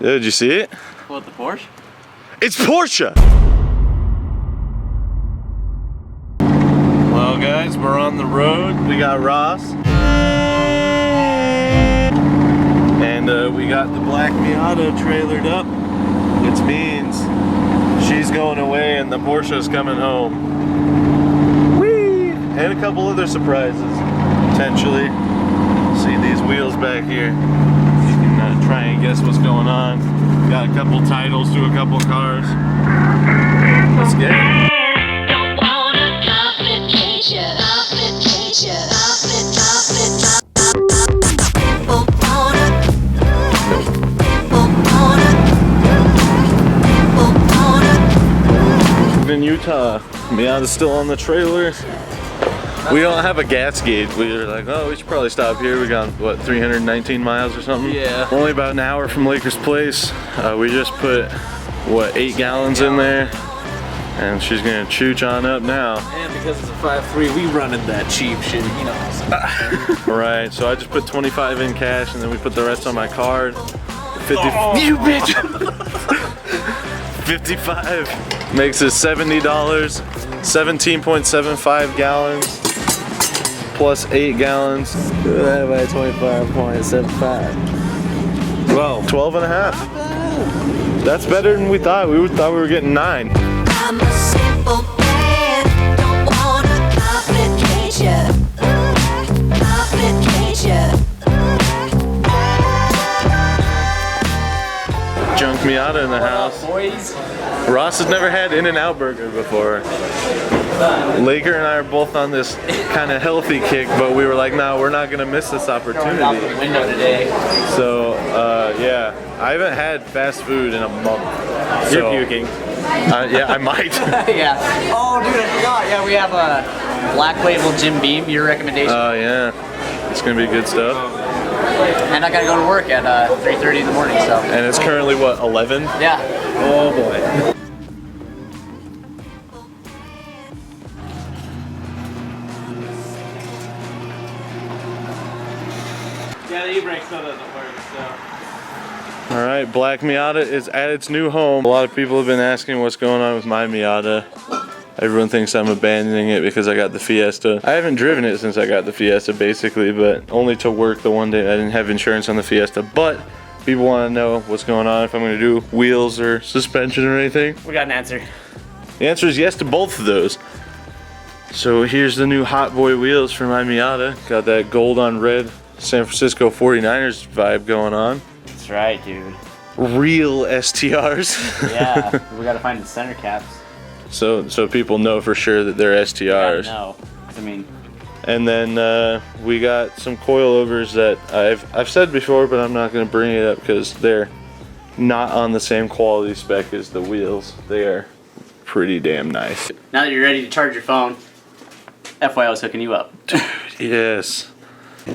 Yeah, did you see it? What, the Porsche? It's Porsche! Well guys, we're on the road. We got Ross. And we got the black Miata trailered up, which means she's going away and the Porsche's coming home. Whee! And a couple other surprises, potentially. See these wheels back here. You can try and guess what's going on. Got a couple titles to a couple cars. Let's get it. In Utah, Miata's still on the trailer. We don't have a gas gauge. We were like, oh, we should probably stop here. We got, what, 319 miles or something? Yeah. We're only about an hour from Lakers Place. We just put, what, 8 gallons in there. And she's gonna chooch on up now. And because it's a 5.3, we running that cheap shit, you know. Right, so I just put 25 in cash and then we put the rest on my card. 50, you bitch! 55 makes it $70, 17.75 gallons, plus 8 gallons. Divided by 25.75. Well, 12 and a half. That's better than we thought. We thought we were getting 9. I'm a simple man, don't wanna complicate ya. Junk Miata in the house. Boys. Ross has never had In-N-Out burger before. Laker and I are both on this kind of healthy kick, but we were like, no, we're not gonna miss this opportunity. Out the window today. So, yeah, I haven't had fast food in a month. You're puking. Yeah, I might. Yeah. Oh, dude, I forgot. Yeah, we have a Black Label Jim Beam. Your recommendation? Oh, yeah. It's gonna be good stuff. And I gotta go to work at 3:30 in the morning, so. And it's currently what, 11? Yeah. Oh boy. Yeah, the e-brake still doesn't work, so. All right, black Miata is at its new home. A lot of people have been asking what's going on with my Miata. Everyone thinks I'm abandoning it because I got the Fiesta. I haven't driven it since I got the Fiesta, basically, but only to work the one day. I didn't have insurance on the Fiesta, but people want to know what's going on, if I'm going to do wheels or suspension or anything. We got an answer. The answer is yes to both of those. So here's the new Hot Boy wheels for my Miata. Got that gold on red San Francisco 49ers vibe going on. That's right, dude. Real STRs. Yeah, we got to find the center caps. So people know for sure that they're STRs. No, I mean. And then we got some coilovers that I've said before, but I'm not going to bring it up because they're not on the same quality spec as the wheels. They are pretty damn nice. Now that you're ready to charge your phone, FYI, I was hooking you up. Dude, yes. You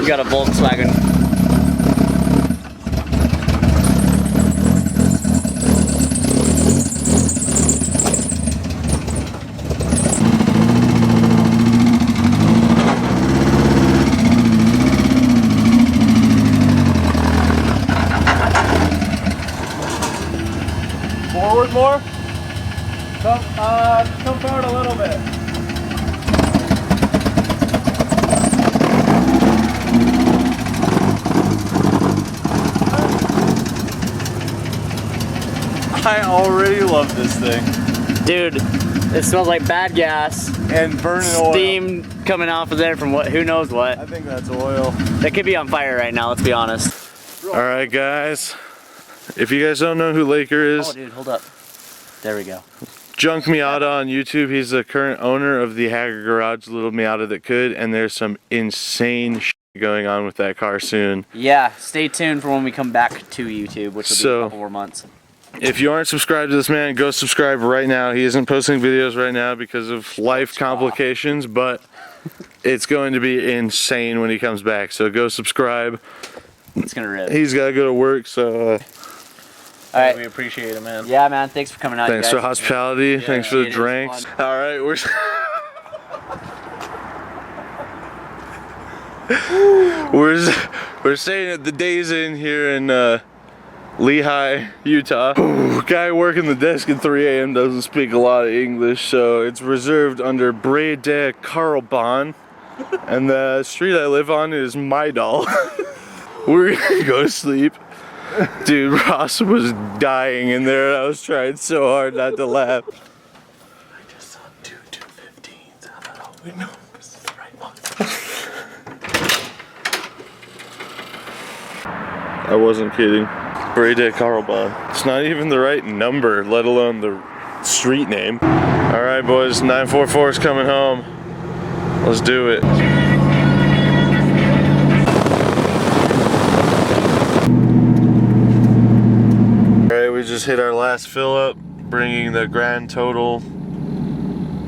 got a Volkswagen. Forward more? Come forward a little bit. I already love this thing. Dude, it smells like bad gas. And burning oil. Steam coming off of there from what? Who knows what? I think that's oil. It could be on fire right now, let's be honest. Alright guys, if you guys don't know who Laker is, Oh dude, hold up. There we go. Junk Miata on YouTube. He's the current owner of the Hager Garage Little Miata That Could, and there's some insane shit going on with that car soon. Yeah, stay tuned for when we come back to YouTube, which will be a couple more months. If you aren't subscribed to this man, go subscribe right now. He isn't posting videos right now because of life complications, but it's going to be insane when he comes back. So go subscribe. It's gonna rip. He's got to go to work, so all right, we appreciate it, man. Yeah, man. Thanks for coming out. Thanks for hospitality. Yeah, thanks for the it is drinks. fun. All right, we're staying at the Days Inn here in Lehigh, Utah. Ooh, guy working the desk at 3 a.m. doesn't speak a lot of English, so it's reserved under Braden Carlson. And the street I live on is Maidal. We're gonna go to sleep. Dude, Ross was dying in there and I was trying so hard not to laugh. I just saw two 215s. I don't know. We know this is the right one. I wasn't kidding. Braden Carlson. It's not even the right number, let alone the street name. Alright boys, 944 is coming home. Let's do it. Alright, we just hit our last fill up, bringing the grand total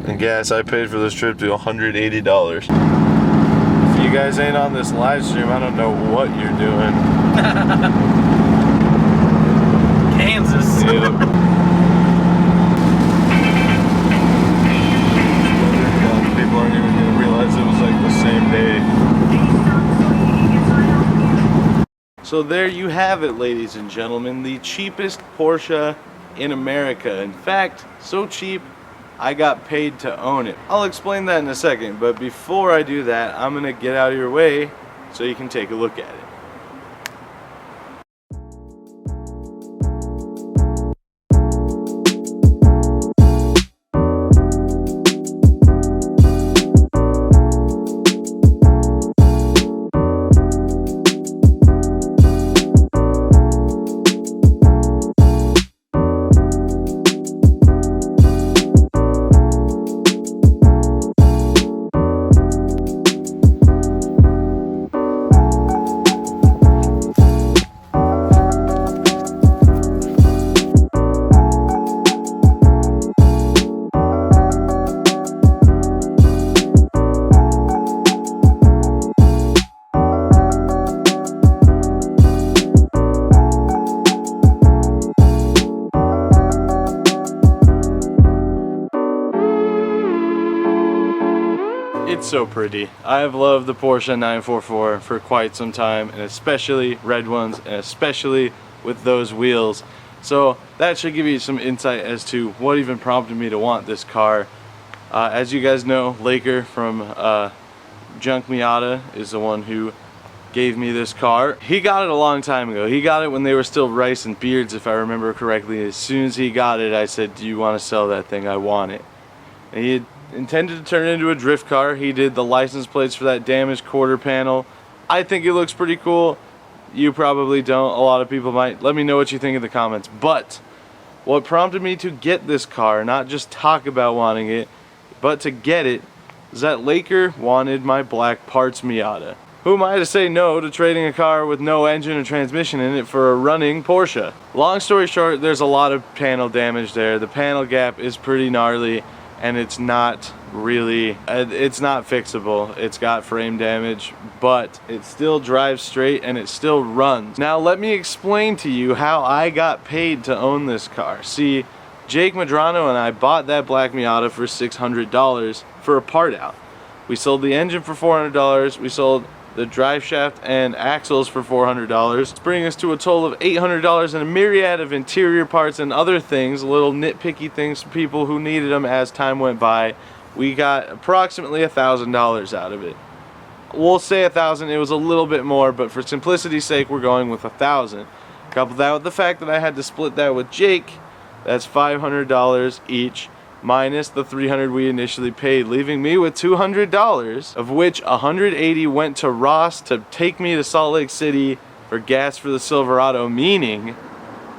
in gas I paid for this trip to $180. If you guys ain't on this live stream, I don't know what you're doing. Kansas. Yep. People aren't even gonna realize it was like the same day. So there you have it, ladies and gentlemen, the cheapest Porsche in America. In fact, so cheap, I got paid to own it. I'll explain that in a second, but before I do that, I'm gonna get out of your way so you can take a look at it. It's so pretty. I have loved the Porsche 944 for quite some time, and especially red ones, and especially with those wheels. So that should give you some insight as to what even prompted me to want this car. As you guys know, Laker from Junk Miata is the one who gave me this car. He got it a long time ago. He got it when they were still rice and beards, if I remember correctly. As soon as he got it, I said, do you want to sell that thing? I want it. And he had intended to turn it into a drift car. He did the license plates for that damaged quarter panel. I think it looks pretty cool. You probably don't. A lot of people might. Let me know what you think in the comments. But what prompted me to get this car, not just talk about wanting it, but to get it, is that Laker wanted my black parts Miata. Who am I to say no to trading a car with no engine or transmission in it for a running Porsche? Long story short, there's a lot of panel damage there. The panel gap is pretty gnarly, and it's not really, it's not fixable. It's got frame damage, but it still drives straight and it still runs. Now let me explain to you how I got paid to own this car. See, Jake Madrano and I bought that black Miata for $600 for a part out. We sold the engine for $400, we sold the drive shaft and axles for $400, bringing us to a total of $800 and a myriad of interior parts and other things, little nitpicky things for people who needed them as time went by. We got approximately $1,000 out of it. We'll say $1,000, it was a little bit more, but for simplicity's sake, we're going with $1,000. Couple that with the fact that I had to split that with Jake, that's $500 each, minus the $300 we initially paid, leaving me with $200, of which $180 went to Ross to take me to Salt Lake City for gas for the Silverado, meaning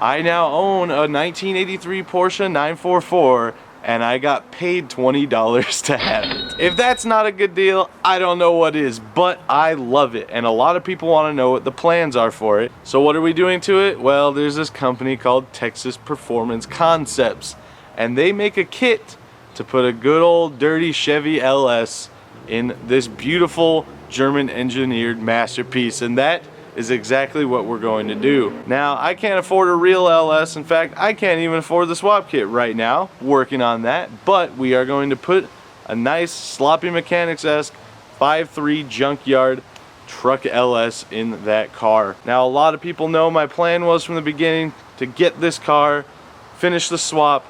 I now own a 1983 Porsche 944 and I got paid $20 to have it. If that's not a good deal, I don't know what is, but I love it, and a lot of people want to know what the plans are for it. So what are we doing to it? Well, there's this company called Texas Performance Concepts, and they make a kit to put a good old dirty Chevy LS in this beautiful German engineered masterpiece, and that is exactly what we're going to do. Now, I can't afford a real LS. In fact, I can't even afford the swap kit right now. Working on that, but we are going to put a nice sloppy mechanics-esque 5.3 junkyard truck LS in that car. Now, a lot of people know my plan was from the beginning to get this car, finish the swap,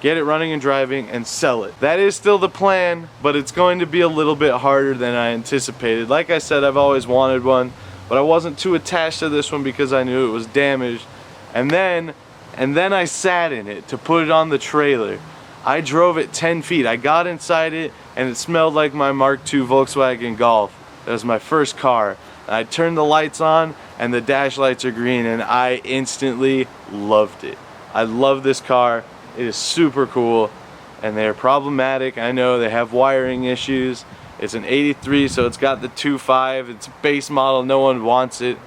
get it running and driving, and sell it. That is still the plan, but it's going to be a little bit harder than I anticipated. Like I said, I've always wanted one, but I wasn't too attached to this one because I knew it was damaged. And then I sat in it to put it on the trailer. I drove it 10 feet. I got inside it and it smelled like my Mark II Volkswagen Golf. That was my first car. I turned the lights on and the dash lights are green, and I instantly loved it. I love this car. It is super cool, and they're problematic. I know they have wiring issues. It's an 83, so it's got the 2.5. It's a base model. No one wants it,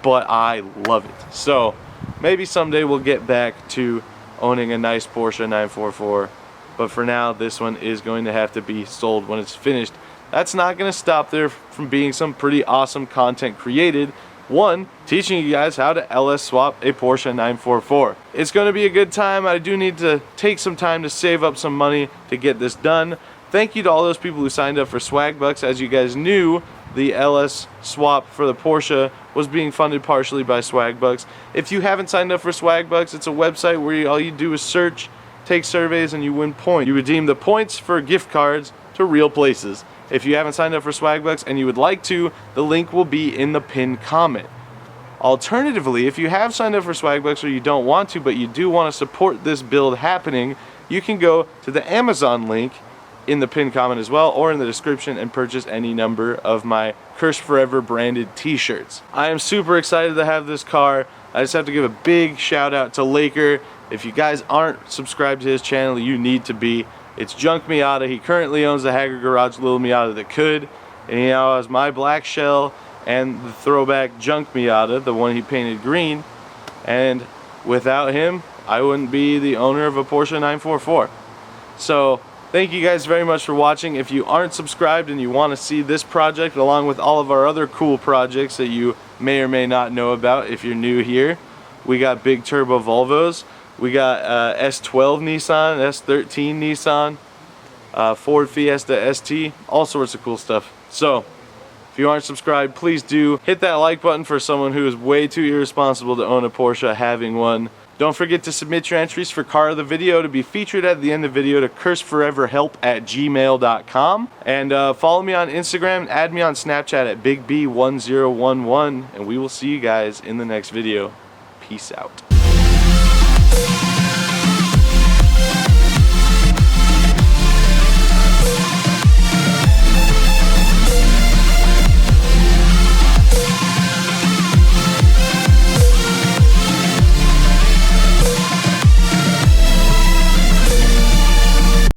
but I love it. So maybe someday we'll get back to owning a nice Porsche 944, but for now, this one is going to have to be sold when it's finished. That's not going to stop there from being some pretty awesome content created. One, teaching you guys how to LS swap a Porsche 944. It's going to be a good time. I do need to take some time to save up some money to get this done. Thank you to all those people who signed up for Swagbucks. As you guys knew, the LS swap for the Porsche was being funded partially by Swagbucks. If you haven't signed up for Swagbucks, it's a website where all you do is search, take surveys, and you win points. You redeem the points for gift cards to real places. If you haven't signed up for Swagbucks and you would like to, the link will be in the pinned comment. Alternatively, if you have signed up for Swagbucks or you don't want to, but you do want to support this build happening, you can go to the Amazon link in the pinned comment as well, or in the description, and purchase any number of my Curse Forever branded t-shirts. I am super excited to have this car. I just have to give a big shout out to Laker. If you guys aren't subscribed to his channel, you need to be. It's Junk Miata. He currently owns the Haggard Garage Little Miata that could, and he now has my black shell and the throwback Junk Miata, the one he painted green. And without him, I wouldn't be the owner of a Porsche 944. So thank you guys very much for watching. If you aren't subscribed and you want to see this project along with all of our other cool projects that you may or may not know about if you're new here, we got big turbo Volvos. We got S12 Nissan, S13 Nissan, Ford Fiesta ST, all sorts of cool stuff. So, if you aren't subscribed, please do hit that like button for someone who is way too irresponsible to own a Porsche having one. Don't forget to submit your entries for Car of the Video to be featured at the end of the video to curseforeverhelp@gmail.com. And follow me on Instagram, add me on Snapchat at BigB1011, and we will see you guys in the next video. Peace out.